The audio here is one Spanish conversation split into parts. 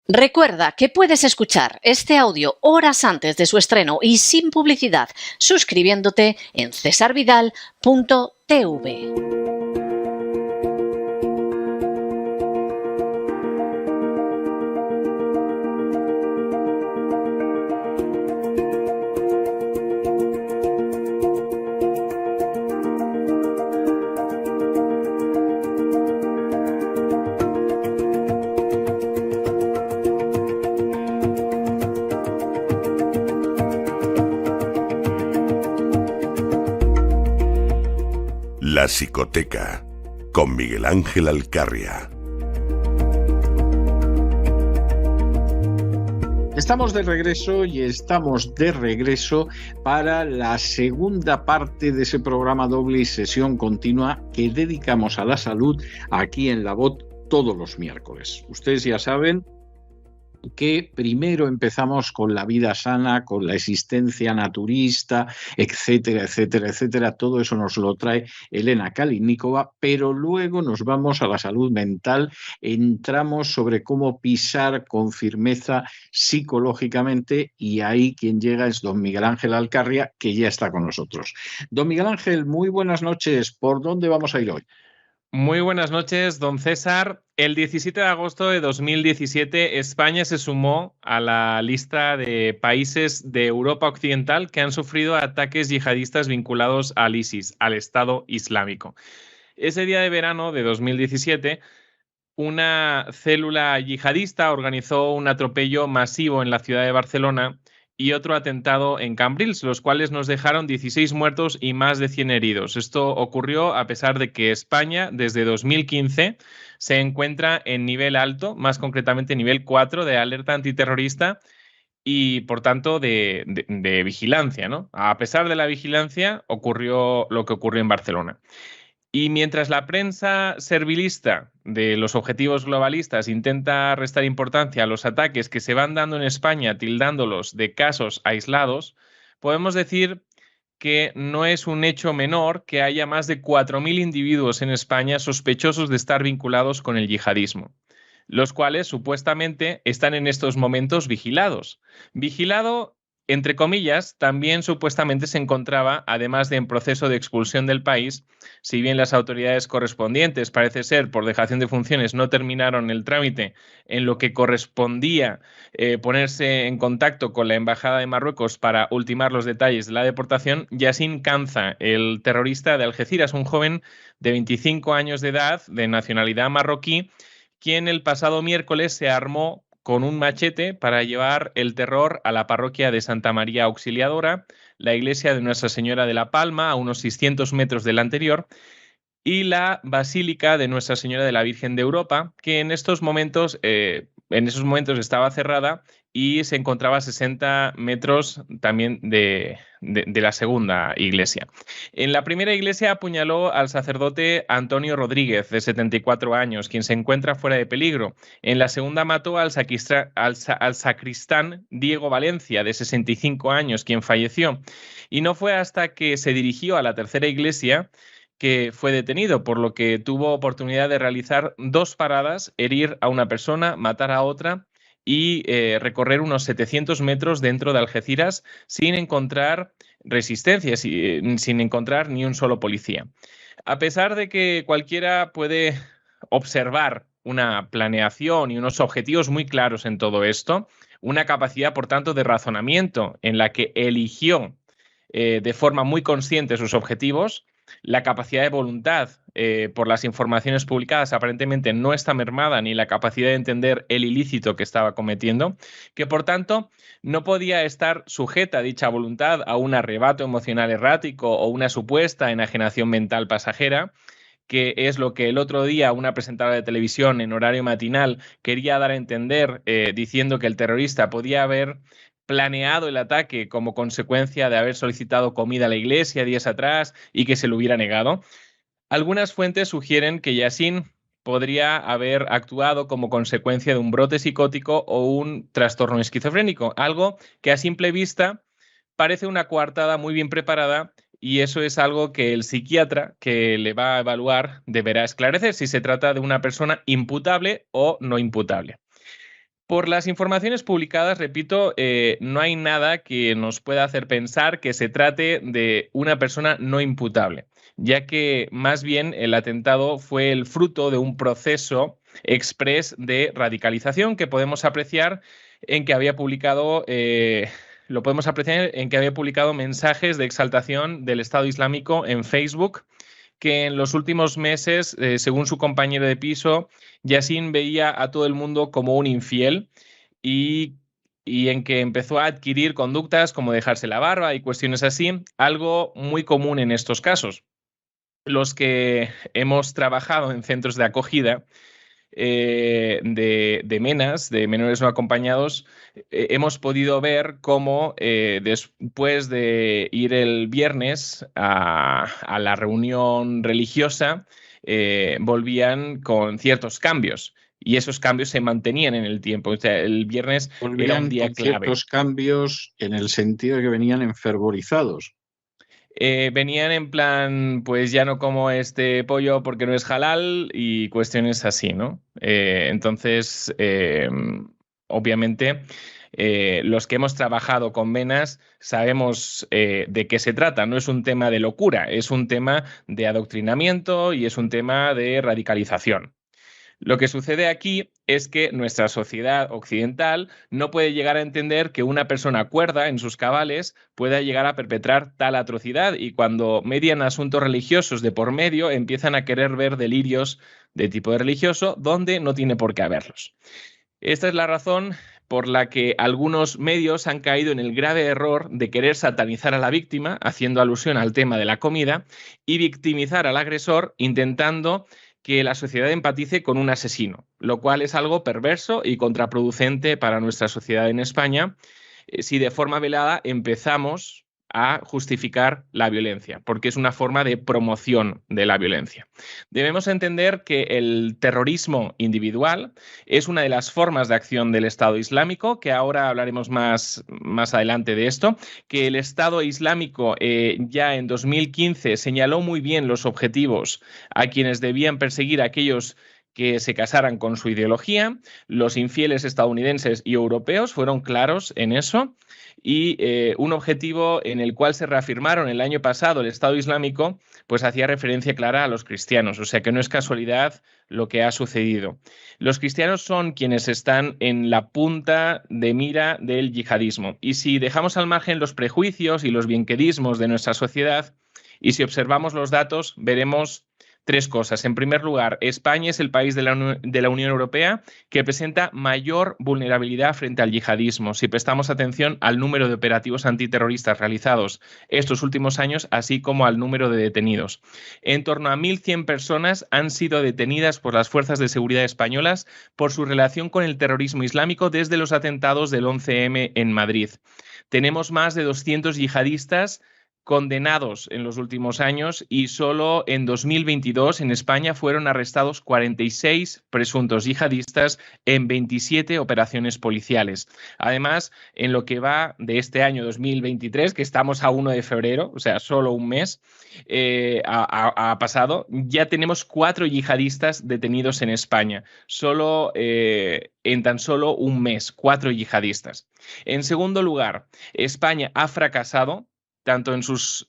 Recuerda que puedes escuchar este audio horas antes de su estreno y sin publicidad suscribiéndote en cesarvidal.tv. La Psicoteca, con Miguel Ángel Alcarria. Estamos de regreso para la segunda parte de ese programa doble y sesión continua que dedicamos a la salud aquí en La Voz todos los miércoles. Ustedes ya saben que primero empezamos con la vida sana, con la existencia naturista, etcétera, etcétera, etcétera. Todo eso nos lo trae Elena Kalinnikova, pero luego nos vamos a la salud mental, entramos sobre cómo pisar con firmeza psicológicamente y ahí quien llega es don Miguel Ángel Alcarria, que ya está con nosotros. Don Miguel Ángel, muy buenas noches. ¿Por dónde vamos a ir hoy? Muy buenas noches, don César. El 17 de agosto de 2017, España se sumó a la lista de países de Europa Occidental que han sufrido ataques yihadistas vinculados al ISIS, al Estado Islámico. Ese día de verano de 2017, una célula yihadista organizó un atropello masivo en la ciudad de Barcelona y otro atentado en Cambrils, los cuales nos dejaron 16 muertos y más de 100 heridos. Esto ocurrió a pesar de que España, desde 2015, se encuentra en nivel alto, más concretamente nivel 4 de alerta antiterrorista y, por tanto, de vigilancia, ¿no? A pesar de la vigilancia, ocurrió lo que ocurrió en Barcelona. Y mientras la prensa servilista de los objetivos globalistas intenta restar importancia a los ataques que se van dando en España, tildándolos de casos aislados, podemos decir que no es un hecho menor que haya más de 4.000 individuos en España sospechosos de estar vinculados con el yihadismo, los cuales supuestamente están en estos momentos vigilados. Vigilado, entre comillas, también supuestamente se encontraba, además de en proceso de expulsión del país, si bien las autoridades correspondientes, parece ser, por dejación de funciones, no terminaron el trámite en lo que correspondía ponerse en contacto con la Embajada de Marruecos para ultimar los detalles de la deportación, Yassin Kanza, el terrorista de Algeciras, un joven de 25 años de edad, de nacionalidad marroquí, quien el pasado miércoles se armó con un machete para llevar el terror a la parroquia de Santa María Auxiliadora, la iglesia de Nuestra Señora de la Palma, a unos 600 metros del anterior, y la Basílica de Nuestra Señora de la Virgen de Europa, que en esos momentos estaba cerrada y se encontraba a 60 metros también de la segunda iglesia. En la primera iglesia apuñaló al sacerdote Antonio Rodríguez, de 74 años, quien se encuentra fuera de peligro. En la segunda mató al sacristán Diego Valencia, de 65 años, quien falleció. Y no fue hasta que se dirigió a la tercera iglesia que fue detenido, por lo que tuvo oportunidad de realizar 2 paradas, herir a una persona, matar a otra y recorrer unos 700 metros dentro de Algeciras sin encontrar resistencia, sin encontrar ni un solo policía. A pesar de que cualquiera puede observar una planeación y unos objetivos muy claros en todo esto, una capacidad, por tanto, de razonamiento en la que eligió de forma muy consciente sus objetivos, la capacidad de voluntad por las informaciones publicadas aparentemente no está mermada, ni la capacidad de entender el ilícito que estaba cometiendo, que por tanto no podía estar sujeta dicha voluntad a un arrebato emocional errático o una supuesta enajenación mental pasajera, que es lo que el otro día una presentadora de televisión en horario matinal quería dar a entender, diciendo que el terrorista podía haber planeado el ataque como consecuencia de haber solicitado comida a la iglesia días atrás y que se lo hubiera negado. Algunas fuentes sugieren que Yassin podría haber actuado como consecuencia de un brote psicótico o un trastorno esquizofrénico, algo que a simple vista parece una coartada muy bien preparada, y eso es algo que el psiquiatra que le va a evaluar deberá esclarecer si se trata de una persona imputable o no imputable. Por las informaciones publicadas, repito, no hay nada que nos pueda hacer pensar que se trate de una persona no imputable, ya que más bien el atentado fue el fruto de un proceso exprés de radicalización que podemos apreciar en que había publicado, lo podemos apreciar en que había publicado mensajes de exaltación del Estado Islámico en Facebook, que en los últimos meses, según su compañero de piso, Yassin veía a todo el mundo como un infiel y, y en que empezó a adquirir conductas como dejarse la barba y cuestiones así, algo muy común en estos casos. Los que hemos trabajado en centros de acogida de MENAs, de menores no acompañados, hemos podido ver cómo después de ir el viernes a la reunión religiosa, volvían con ciertos cambios. Y esos cambios se mantenían en el tiempo. O sea, el viernes era un día Con clave. ciertos cambios en el sentido de que venían enfervorizados. Venían en plan, pues ya no como este pollo porque no es halal y cuestiones así, ¿no? Entonces, obviamente, los que hemos trabajado con MENAs sabemos de qué se trata. No es un tema de locura, es un tema de adoctrinamiento y es un tema de radicalización. Lo que sucede aquí es que nuestra sociedad occidental no puede llegar a entender que una persona cuerda en sus cabales pueda llegar a perpetrar tal atrocidad, y cuando median asuntos religiosos de por medio empiezan a querer ver delirios de tipo religioso donde no tiene por qué haberlos. Esta es la razón por la que algunos medios han caído en el grave error de querer satanizar a la víctima, haciendo alusión al tema de la comida, y victimizar al agresor intentando que la sociedad empatice con un asesino, lo cual es algo perverso y contraproducente para nuestra sociedad en España, si de forma velada empezamos a justificar la violencia, porque es una forma de promoción de la violencia. Debemos entender que el terrorismo individual es una de las formas de acción del Estado Islámico, que ahora hablaremos más adelante de esto, que el Estado Islámico ya en 2015 señaló muy bien los objetivos a quienes debían perseguir a aquellos que se casaran con su ideología. Los infieles estadounidenses y europeos fueron claros en eso, y un objetivo en el cual se reafirmaron el año pasado el Estado Islámico, pues hacía referencia clara a los cristianos, o sea que no es casualidad lo que ha sucedido. Los cristianos son quienes están en la punta de mira del yihadismo, y si dejamos al margen los prejuicios y los bienquedismos de nuestra sociedad, y si observamos los datos, veremos tres cosas. En primer lugar, España es el país de la Unión Europea que presenta mayor vulnerabilidad frente al yihadismo, si prestamos atención al número de operativos antiterroristas realizados estos últimos años, así como al número de detenidos. En torno a 1.100 personas han sido detenidas por las fuerzas de seguridad españolas por su relación con el terrorismo islámico desde los atentados del 11M en Madrid. Tenemos más de 200 yihadistas condenados en los últimos años, y solo en 2022 en España fueron arrestados 46 presuntos yihadistas en 27 operaciones policiales. Además, en lo que va de este año 2023, que estamos a 1 de febrero, o sea, solo un mes ha pasado, ya tenemos 4 yihadistas detenidos en España, solo en tan solo un mes, 4 yihadistas. En segundo lugar, España ha fracasado tanto en sus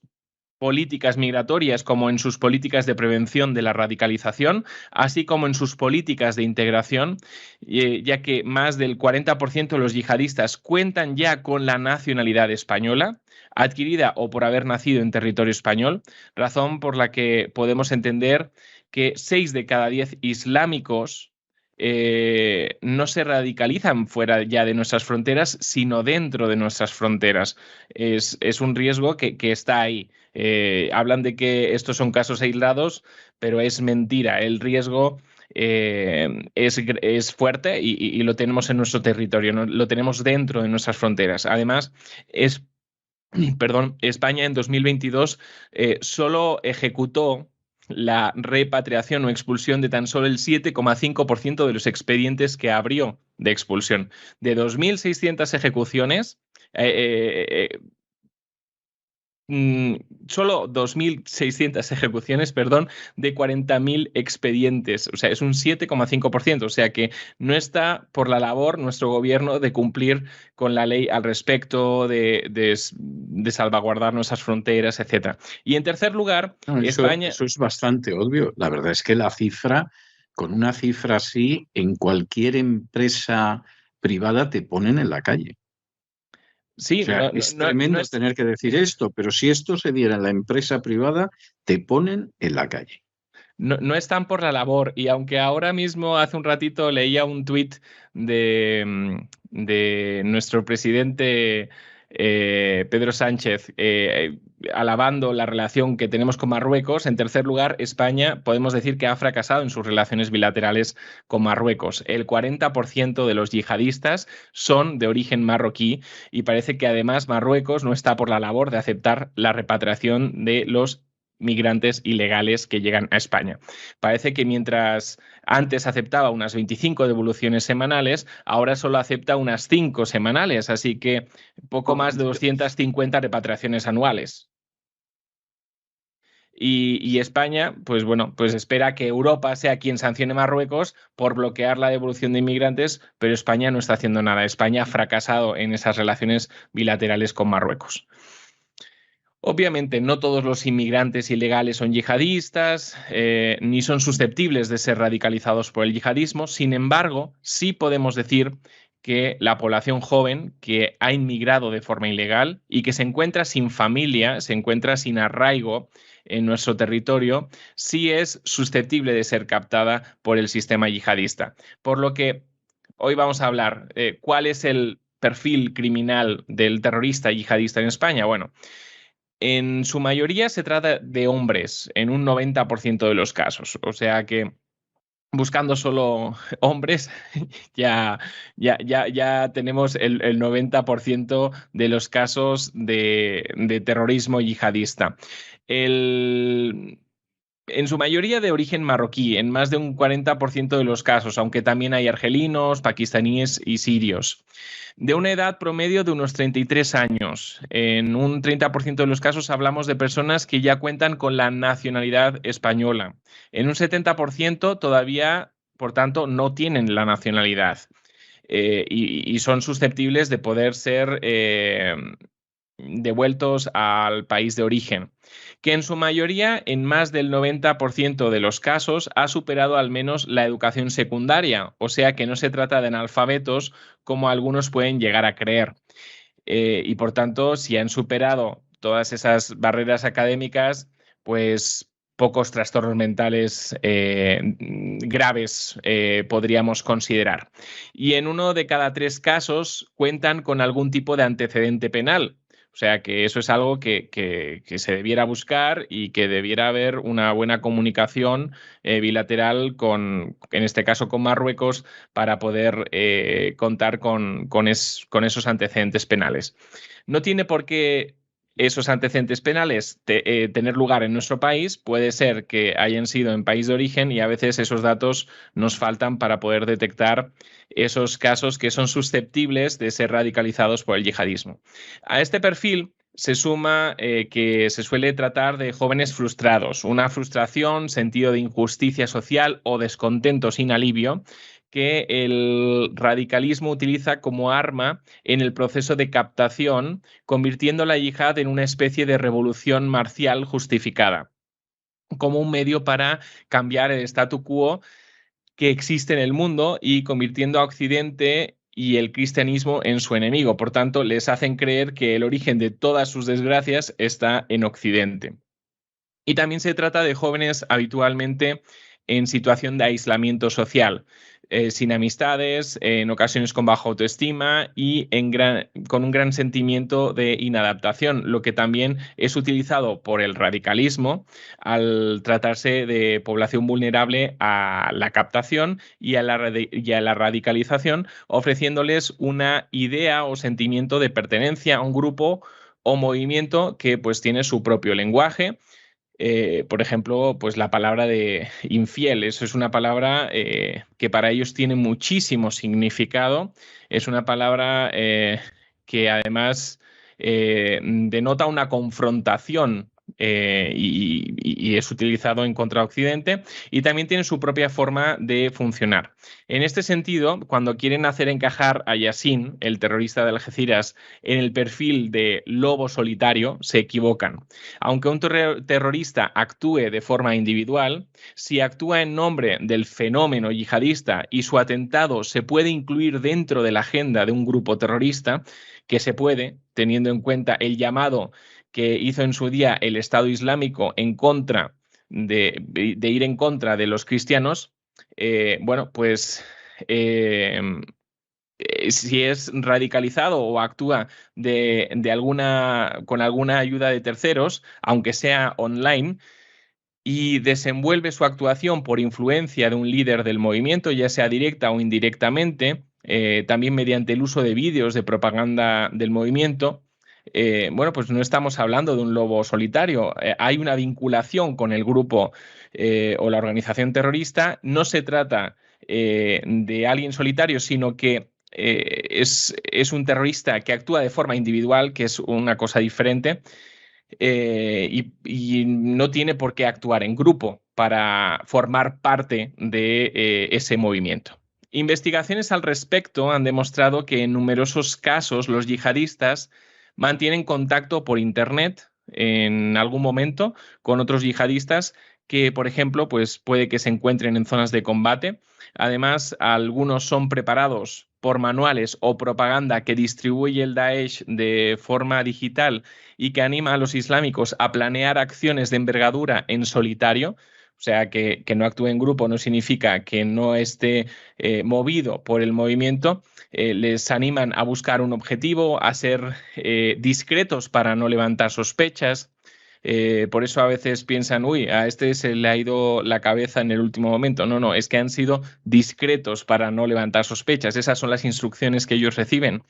políticas migratorias como en sus políticas de prevención de la radicalización, así como en sus políticas de integración, ya que más del 40% de los yihadistas cuentan ya con la nacionalidad española, adquirida o por haber nacido en territorio español, razón por la que podemos entender que 6 de cada 10 islámicos no se radicalizan fuera ya de nuestras fronteras, sino dentro de nuestras fronteras. Es un riesgo que está ahí. Hablan de que estos son casos aislados, pero es mentira. El riesgo es fuerte y lo tenemos en nuestro territorio, ¿no? Lo tenemos dentro de nuestras fronteras. Además, España en 2022 solo ejecutó la repatriación o expulsión de tan solo el 7,5% de los expedientes que abrió de expulsión. De 2.600 ejecuciones, solo 2.600 ejecuciones, perdón, de 40.000 expedientes. O sea, es un 7,5%. O sea que no está por la labor nuestro gobierno de cumplir con la ley al respecto, de salvaguardar nuestras fronteras, etc. Y en tercer lugar, No, España... eso es bastante obvio. La verdad es que la cifra, con una cifra así, en cualquier empresa privada te ponen en la calle. O Sí, sea, es tremendo es... tener que decir esto, pero si esto se diera en la empresa privada, te ponen en la calle. No están por la labor. Y aunque ahora mismo, hace un ratito, leía un tuit de nuestro presidente Pedro Sánchez alabando la relación que tenemos con Marruecos, en tercer lugar, España podemos decir que ha fracasado en sus relaciones bilaterales con Marruecos. El 40% de los yihadistas son de origen marroquí y parece que además Marruecos no está por la labor de aceptar la repatriación de los migrantes ilegales que llegan a España. Parece que mientras antes aceptaba unas 25 devoluciones semanales, ahora solo acepta unas 5 semanales, así que poco más de 250 repatriaciones anuales. Y España, pues bueno, pues espera que Europa sea quien sancione a Marruecos por bloquear la devolución de inmigrantes, pero España no está haciendo nada. España ha fracasado en esas relaciones bilaterales con Marruecos. Obviamente, no todos los inmigrantes ilegales son yihadistas, ni son susceptibles de ser radicalizados por el yihadismo. Sin embargo, sí podemos decir que la población joven que ha inmigrado de forma ilegal y que se encuentra sin familia, se encuentra sin arraigo en nuestro territorio, sí es susceptible de ser captada por el sistema yihadista. Por lo que hoy vamos a hablar cuál es el perfil criminal del terrorista yihadista en España. Bueno, en su mayoría se trata de hombres, en un 90% de los casos. O sea que buscando solo hombres, ya tenemos el 90% de los casos de terrorismo yihadista. En su mayoría de origen marroquí, en más de un 40% de los casos, aunque también hay argelinos, pakistaníes y sirios. De una edad promedio de unos 33 años. En un 30% de los casos hablamos de personas que ya cuentan con la nacionalidad española. En un 70% todavía, por tanto, no tienen la nacionalidad y son susceptibles de poder ser devueltos al país de origen, que en su mayoría, en más del 90% de los casos, ha superado al menos la educación secundaria, o sea que no se trata de analfabetos como algunos pueden llegar a creer. Y por tanto, si han superado todas esas barreras académicas, pues pocos trastornos mentales graves podríamos considerar. Y en 1 de cada 3 casos cuentan con algún tipo de antecedente penal. O sea que eso es algo que se debiera buscar y que debiera haber una buena comunicación bilateral en este caso con Marruecos, para poder contar con esos antecedentes penales. No tiene por qué esos antecedentes penales tener lugar en nuestro país. Puede ser que hayan sido en país de origen y a veces esos datos nos faltan para poder detectar esos casos que son susceptibles de ser radicalizados por el yihadismo. A este perfil se suma que se suele tratar de jóvenes frustrados, una frustración, sentido de injusticia social o descontento sin alivio, que el radicalismo utiliza como arma en el proceso de captación, convirtiendo la yihad en una especie de revolución marcial justificada, como un medio para cambiar el statu quo que existe en el mundo y convirtiendo a Occidente y el cristianismo en su enemigo. Por tanto, les hacen creer que el origen de todas sus desgracias está en Occidente. Y también se trata de jóvenes habitualmente en situación de aislamiento social, sin amistades, en ocasiones con baja autoestima y con un gran sentimiento de inadaptación, lo que también es utilizado por el radicalismo al tratarse de población vulnerable a la captación y a la radicalización, ofreciéndoles una idea o sentimiento de pertenencia a un grupo o movimiento que pues tiene su propio lenguaje. Por ejemplo, pues la palabra de infiel, eso es una palabra que para ellos tiene muchísimo significado. Es una palabra que además denota una confrontación y es utilizado en contra de Occidente, y también tiene su propia forma de funcionar. En este sentido, cuando quieren hacer encajar a Yassin, el terrorista de Algeciras, en el perfil de lobo solitario, se equivocan. Aunque un terrorista actúe de forma individual, si actúa en nombre del fenómeno yihadista y su atentado se puede incluir dentro de la agenda de un grupo terrorista, que se puede, teniendo en cuenta el llamado que hizo en su día el Estado Islámico en contra de ir en contra de los cristianos, bueno, pues si es radicalizado o actúa con alguna ayuda de terceros, aunque sea online, y desenvuelve su actuación por influencia de un líder del movimiento, ya sea directa o indirectamente, también mediante el uso de vídeos de propaganda del movimiento, bueno, pues no estamos hablando de un lobo solitario. Hay una vinculación con el grupo o la organización terrorista. No se trata de alguien solitario, sino que es un terrorista que actúa de forma individual, que es una cosa diferente. Y no tiene por qué actuar en grupo para formar parte de ese movimiento. Investigaciones al respecto han demostrado que en numerosos casos los yihadistas mantienen contacto por Internet en algún momento con otros yihadistas que, por ejemplo, pues puede que se encuentren en zonas de combate. Además, algunos son preparados por manuales o propaganda que distribuye el Daesh de forma digital y que anima a los islámicos a planear acciones de envergadura en solitario. O sea, que no actúe en grupo no significa que no esté movido por el movimiento. Les animan a buscar un objetivo, a ser discretos para no levantar sospechas. Por eso a veces piensan, uy, a este se le ha ido la cabeza en el último momento. No, es que han sido discretos para no levantar sospechas. Esas son las instrucciones que ellos reciben.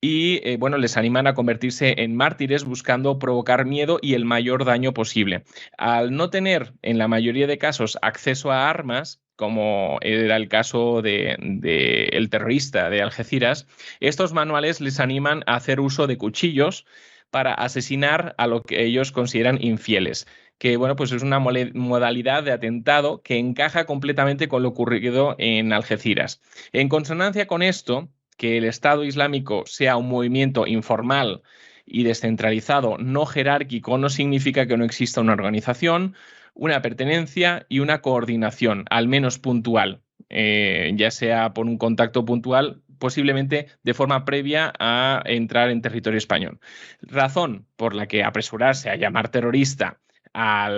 Y bueno, les animan a convertirse en mártires buscando provocar miedo y el mayor daño posible. Al no tener, en la mayoría de casos, acceso a armas, como era el caso del terrorista de Algeciras, estos manuales les animan a hacer uso de cuchillos para asesinar a lo que ellos consideran infieles, que bueno, pues es una modalidad de atentado que encaja completamente con lo ocurrido en Algeciras. En consonancia con esto, que el Estado Islámico sea un movimiento informal y descentralizado, no jerárquico, no significa que no exista una organización, una pertenencia y una coordinación, al menos puntual, ya sea por un contacto puntual, posiblemente de forma previa a entrar en territorio español. Razón por la que apresurarse a llamar terrorista a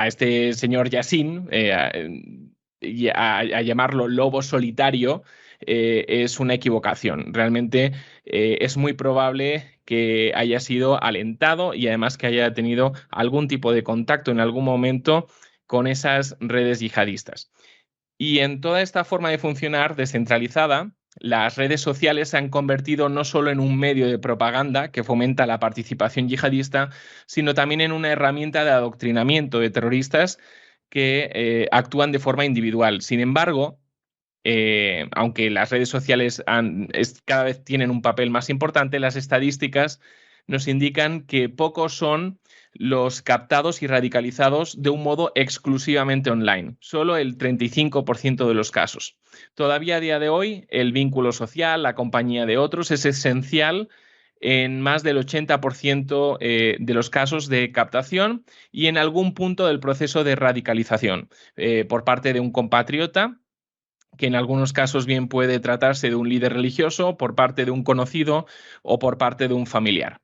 este señor Yassin, a llamarlo lobo solitario, es una equivocación. Realmente es muy probable que haya sido alentado y además que haya tenido algún tipo de contacto en algún momento con esas redes yihadistas. Y en toda esta forma de funcionar descentralizada, las redes sociales se han convertido no solo en un medio de propaganda que fomenta la participación yihadista, sino también en una herramienta de adoctrinamiento de terroristas que actúan de forma individual. Sin embargo, aunque las redes sociales cada vez tienen un papel más importante, las estadísticas nos indican que pocos son los captados y radicalizados de un modo exclusivamente online, solo el 35% de los casos. Todavía a día de hoy, el vínculo social, la compañía de otros, es esencial en más del 80% de los casos de captación y en algún punto del proceso de radicalización por parte de un compatriota, que en algunos casos bien puede tratarse de un líder religioso, por parte de un conocido o por parte de un familiar.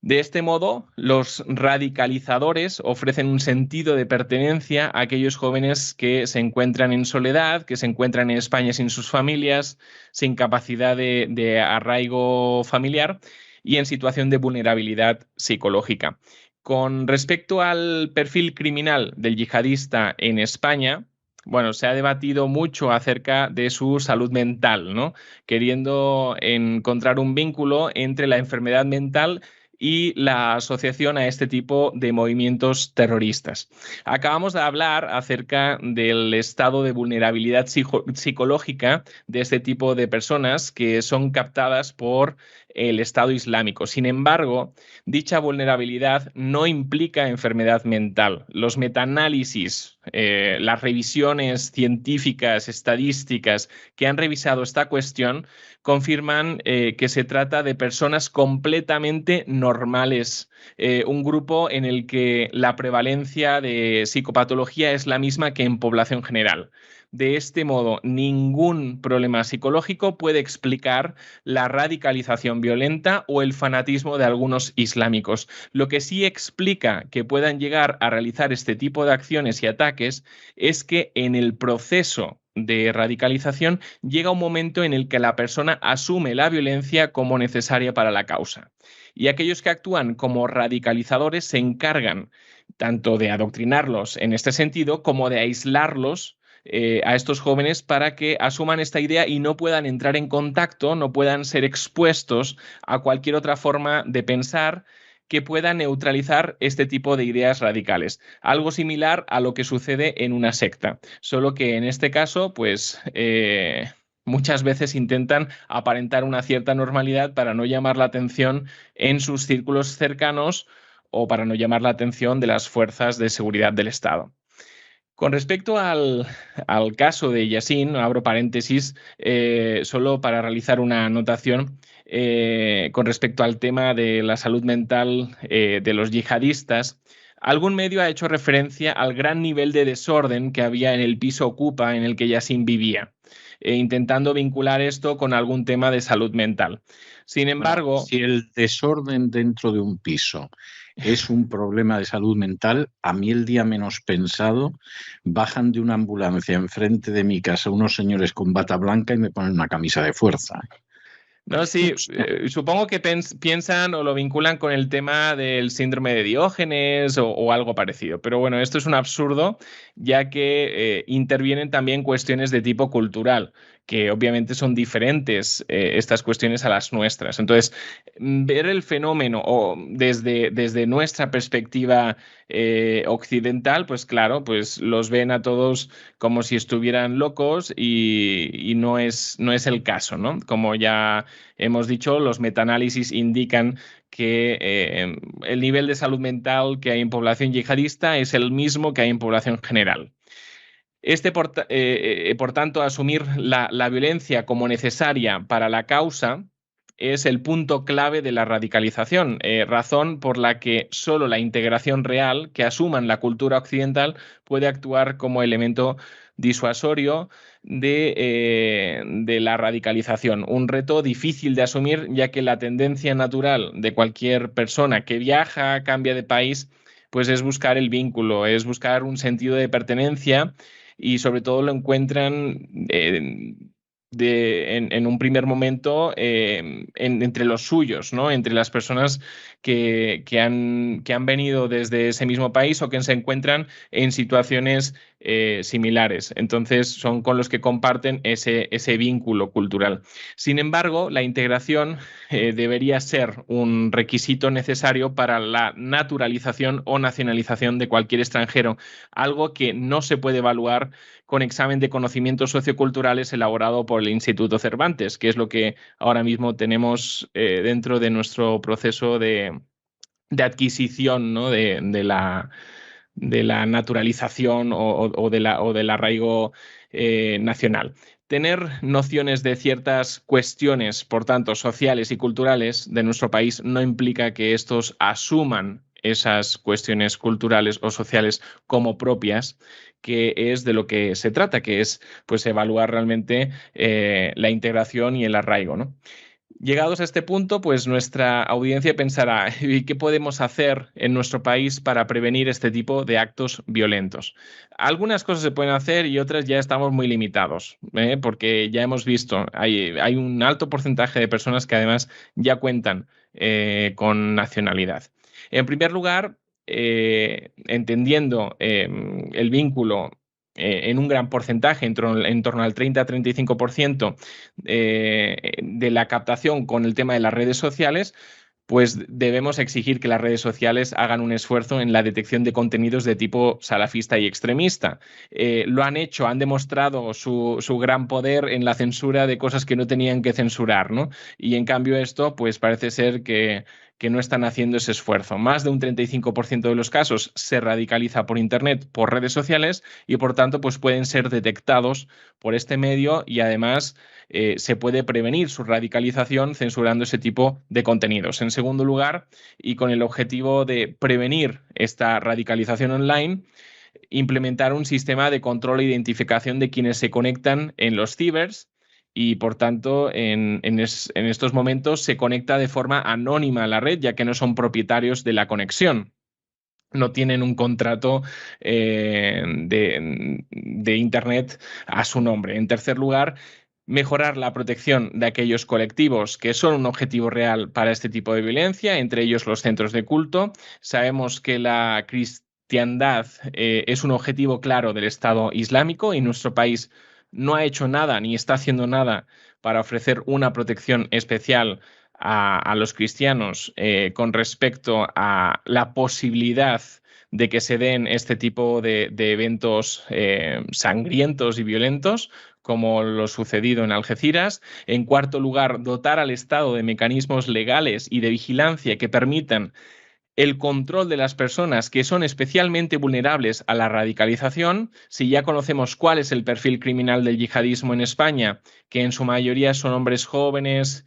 De este modo, los radicalizadores ofrecen un sentido de pertenencia a aquellos jóvenes que se encuentran en soledad, que se encuentran en España sin sus familias, sin capacidad de arraigo familiar y en situación de vulnerabilidad psicológica. Con respecto al perfil criminal del yihadista en España, bueno, se ha debatido mucho acerca de su salud mental, ¿no? Queriendo encontrar un vínculo entre la enfermedad mental y la asociación a este tipo de movimientos terroristas. Acabamos de hablar acerca del estado de vulnerabilidad psicológica de este tipo de personas que son captadas por el Estado Islámico. Sin embargo, dicha vulnerabilidad no implica enfermedad mental. Los metaanálisis, las revisiones científicas, estadísticas que han revisado esta cuestión confirman que se trata de personas completamente normales, un grupo en el que la prevalencia de psicopatología es la misma que en población general. De este modo, ningún problema psicológico puede explicar la radicalización violenta o el fanatismo de algunos islámicos. Lo que sí explica que puedan llegar a realizar este tipo de acciones y ataques es que en el proceso de radicalización llega un momento en el que la persona asume la violencia como necesaria para la causa. Y aquellos que actúan como radicalizadores se encargan tanto de adoctrinarlos en este sentido como de aislarlos a estos jóvenes para que asuman esta idea y no puedan entrar en contacto, no puedan ser expuestos a cualquier otra forma de pensar que pueda neutralizar este tipo de ideas radicales. Algo similar a lo que sucede en una secta, solo que en este caso, pues muchas veces intentan aparentar una cierta normalidad para no llamar la atención en sus círculos cercanos o para no llamar la atención de las fuerzas de seguridad del Estado. Con respecto al caso de Yassin, abro paréntesis, solo para realizar una anotación con respecto al tema de la salud mental de los yihadistas. Algún medio ha hecho referencia al gran nivel de desorden que había en el piso Ocupa en el que Yassin vivía, intentando vincular esto con algún tema de salud mental. Sin embargo, bueno, si el desorden dentro de un piso es un problema de salud mental, a mí el día menos pensado bajan de una ambulancia enfrente de mi casa unos señores con bata blanca y me ponen una camisa de fuerza. No, sí, supongo que piensan o lo vinculan con el tema del síndrome de Diógenes o algo parecido. Pero bueno, esto es un absurdo, ya que intervienen también cuestiones de tipo cultural, que obviamente son diferentes estas cuestiones a las nuestras. Entonces, ver el fenómeno o desde nuestra perspectiva occidental, pues claro, pues los ven a todos como si estuvieran locos y no es el caso, ¿no? Como ya hemos dicho, los metaanálisis indican que el nivel de salud mental que hay en población yihadista es el mismo que hay en población general. Por tanto, asumir la violencia como necesaria para la causa es el punto clave de la radicalización, razón por la que solo la integración real que asuman la cultura occidental puede actuar como elemento disuasorio de la radicalización. Un reto difícil de asumir, ya que la tendencia natural de cualquier persona que viaja, cambia de país, pues es buscar el vínculo, es buscar un sentido de pertenencia y sobre todo lo encuentran en un primer momento entre los suyos, ¿no? Entre las personas que han venido desde ese mismo país o que se encuentran en situaciones similares. Entonces son con los que comparten ese vínculo cultural. Sin embargo, la integración debería ser un requisito necesario para la naturalización o nacionalización de cualquier extranjero, algo que no se puede evaluar con examen de conocimientos socioculturales elaborado por el Instituto Cervantes, que es lo que ahora mismo tenemos dentro de nuestro proceso de adquisición, ¿no? de la naturalización o del arraigo nacional. Tener nociones de ciertas cuestiones, por tanto, sociales y culturales de nuestro país no implica que estos asuman esas cuestiones culturales o sociales como propias, que es de lo que se trata, que es pues evaluar realmente la integración y el arraigo, ¿no? Llegados a este punto, pues nuestra audiencia pensará, ¿y qué podemos hacer en nuestro país para prevenir este tipo de actos violentos? Algunas cosas se pueden hacer y otras ya estamos muy limitados, porque ya hemos visto, hay un alto porcentaje de personas que además ya cuentan con nacionalidad. En primer lugar, entendiendo el vínculo en un gran porcentaje, en torno al 30-35% de la captación con el tema de las redes sociales, pues debemos exigir que las redes sociales hagan un esfuerzo en la detección de contenidos de tipo salafista y extremista. Lo han hecho, han demostrado su gran poder en la censura de cosas que no tenían que censurar, ¿no? Y en cambio esto, pues parece ser que no están haciendo ese esfuerzo. Más de un 35% de los casos se radicaliza por Internet, por redes sociales, y por tanto pues pueden ser detectados por este medio y además se puede prevenir su radicalización censurando ese tipo de contenidos. En segundo lugar, y con el objetivo de prevenir esta radicalización online, implementar un sistema de control e identificación de quienes se conectan en los cibers y, por tanto, en estos momentos se conecta de forma anónima a la red, ya que no son propietarios de la conexión. No tienen un contrato de Internet a su nombre. En tercer lugar, mejorar la protección de aquellos colectivos que son un objetivo real para este tipo de violencia, entre ellos los centros de culto. Sabemos que la cristiandad es un objetivo claro del Estado Islámico y nuestro país no ha hecho nada ni está haciendo nada para ofrecer una protección especial a los cristianos con respecto a la posibilidad de que se den este tipo de eventos sangrientos y violentos, como lo sucedido en Algeciras. En cuarto lugar, dotar al Estado de mecanismos legales y de vigilancia que permitan el control de las personas que son especialmente vulnerables a la radicalización. Si ya conocemos cuál es el perfil criminal del yihadismo en España, que en su mayoría son hombres jóvenes,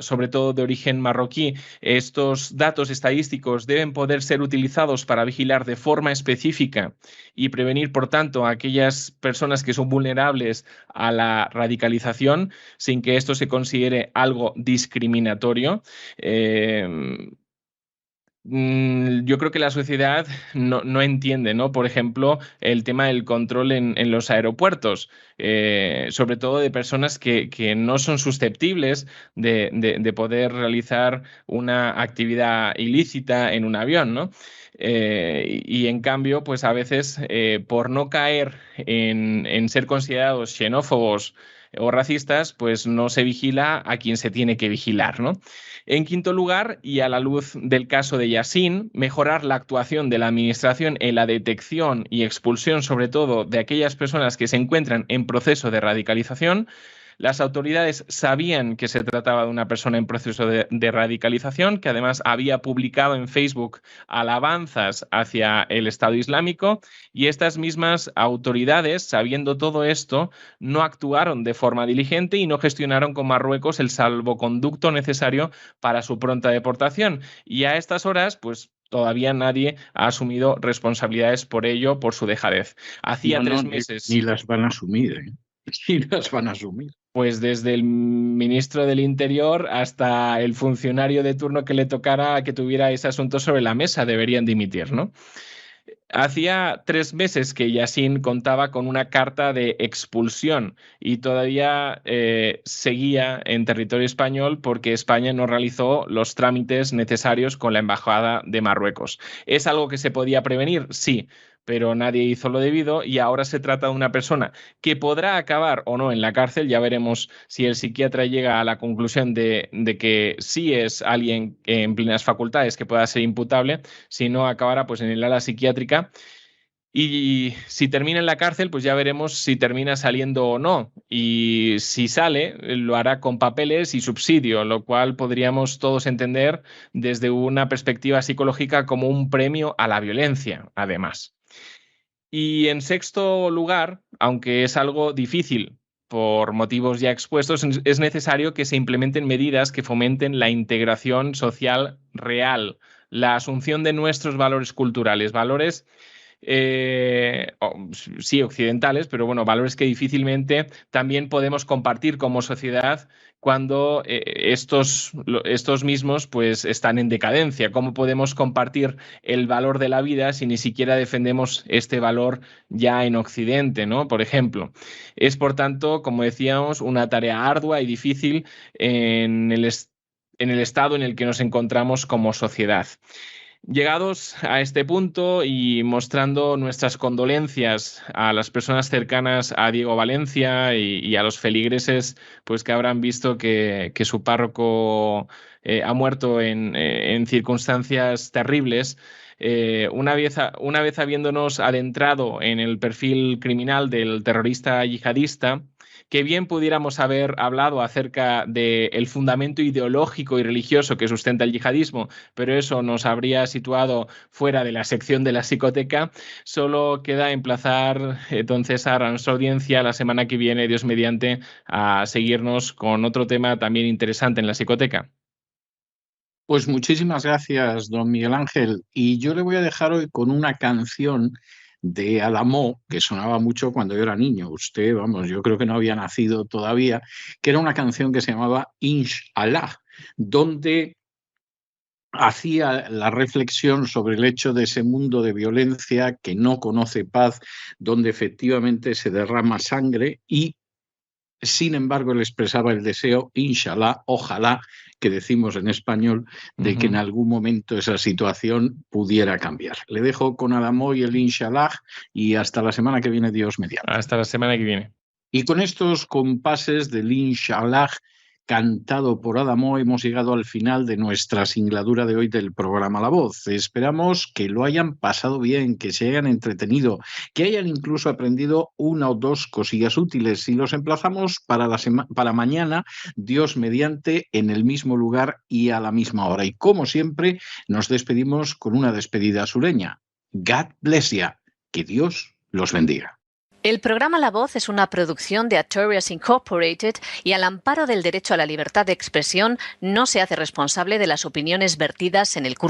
sobre todo de origen marroquí, estos datos estadísticos deben poder ser utilizados para vigilar de forma específica y prevenir, por tanto, a aquellas personas que son vulnerables a la radicalización sin que esto se considere algo discriminatorio. Yo creo que la sociedad no entiende, ¿no? Por ejemplo, el tema del control en los aeropuertos, sobre todo de personas que no son susceptibles de poder realizar una actividad ilícita en un avión, ¿no? Y en cambio, pues a veces, por no caer en ser considerados xenófobos o racistas, pues no se vigila a quien se tiene que vigilar, ¿no? En quinto lugar, y a la luz del caso de Yassin, mejorar la actuación de la Administración en la detección y expulsión, sobre todo, de aquellas personas que se encuentran en proceso de radicalización. Las autoridades sabían que se trataba de una persona en proceso de radicalización, que además había publicado en Facebook alabanzas hacia el Estado Islámico, y estas mismas autoridades, sabiendo todo esto, no actuaron de forma diligente y no gestionaron con Marruecos el salvoconducto necesario para su pronta deportación. Y a estas horas, pues todavía nadie ha asumido responsabilidades por ello, por su dejadez. Hacía 3 meses. Ni las van a asumir, ¿eh? Ni las van a asumir. Pues desde el ministro del Interior hasta el funcionario de turno que le tocara que tuviera ese asunto sobre la mesa deberían dimitir, ¿no? Hacía 3 meses que Yassin contaba con una carta de expulsión y todavía seguía en territorio español porque España no realizó los trámites necesarios con la Embajada de Marruecos. ¿Es algo que se podía prevenir? Sí, pero nadie hizo lo debido y ahora se trata de una persona que podrá acabar o no en la cárcel. Ya veremos si el psiquiatra llega a la conclusión de que sí es alguien en plenas facultades que pueda ser imputable, si no acabará pues en el ala psiquiátrica. Y si termina en la cárcel, pues ya veremos si termina saliendo o no. Y si sale, lo hará con papeles y subsidio, lo cual podríamos todos entender desde una perspectiva psicológica como un premio a la violencia, además. Y en sexto lugar, aunque es algo difícil por motivos ya expuestos, es necesario que se implementen medidas que fomenten la integración social real, la asunción de nuestros valores culturales, valores sí occidentales, pero bueno, valores que difícilmente también podemos compartir como sociedad cuando estos mismos pues están en decadencia. ¿Cómo podemos compartir el valor de la vida si ni siquiera defendemos este valor ya en Occidente, ¿no? Por ejemplo, es por tanto, como decíamos, una tarea ardua y difícil en el estado en el que nos encontramos como sociedad. Llegados a este punto y mostrando nuestras condolencias a las personas cercanas a Diego Valencia y a los feligreses, pues que habrán visto que su párroco ha muerto en circunstancias terribles. Una vez habiéndonos adentrado en el perfil criminal del terrorista yihadista, que bien pudiéramos haber hablado acerca del fundamento ideológico y religioso que sustenta el yihadismo, pero eso nos habría situado fuera de la sección de la psicoteca. Solo queda emplazar, don César, a nuestra audiencia la semana que viene, Dios mediante, a seguirnos con otro tema también interesante en la psicoteca. Pues muchísimas gracias, don Miguel Ángel. Y yo le voy a dejar hoy con una canción de Adamo, que sonaba mucho cuando yo era niño. Usted, vamos, yo creo que no había nacido todavía, que era una canción que se llamaba Inshallah, donde hacía la reflexión sobre el hecho de ese mundo de violencia que no conoce paz, donde efectivamente se derrama sangre y, sin embargo, él expresaba el deseo, inshallah, ojalá, que decimos en español, de que en algún momento esa situación pudiera cambiar. Le dejo con Adamo y el inshallah y hasta la semana que viene, Dios mediante. Hasta la semana que viene. Y con estos compases del inshallah cantado por Adamo hemos llegado al final de nuestra singladura de hoy del programa La Voz. Esperamos que lo hayan pasado bien, que se hayan entretenido, que hayan incluso aprendido una o dos cosillas útiles. Y los emplazamos para mañana, Dios mediante, en el mismo lugar y a la misma hora. Y como siempre, nos despedimos con una despedida sureña. God bless you. Que Dios los bendiga. El programa La Voz es una producción de Artorias Incorporated y al amparo del derecho a la libertad de expresión no se hace responsable de las opiniones vertidas en el curso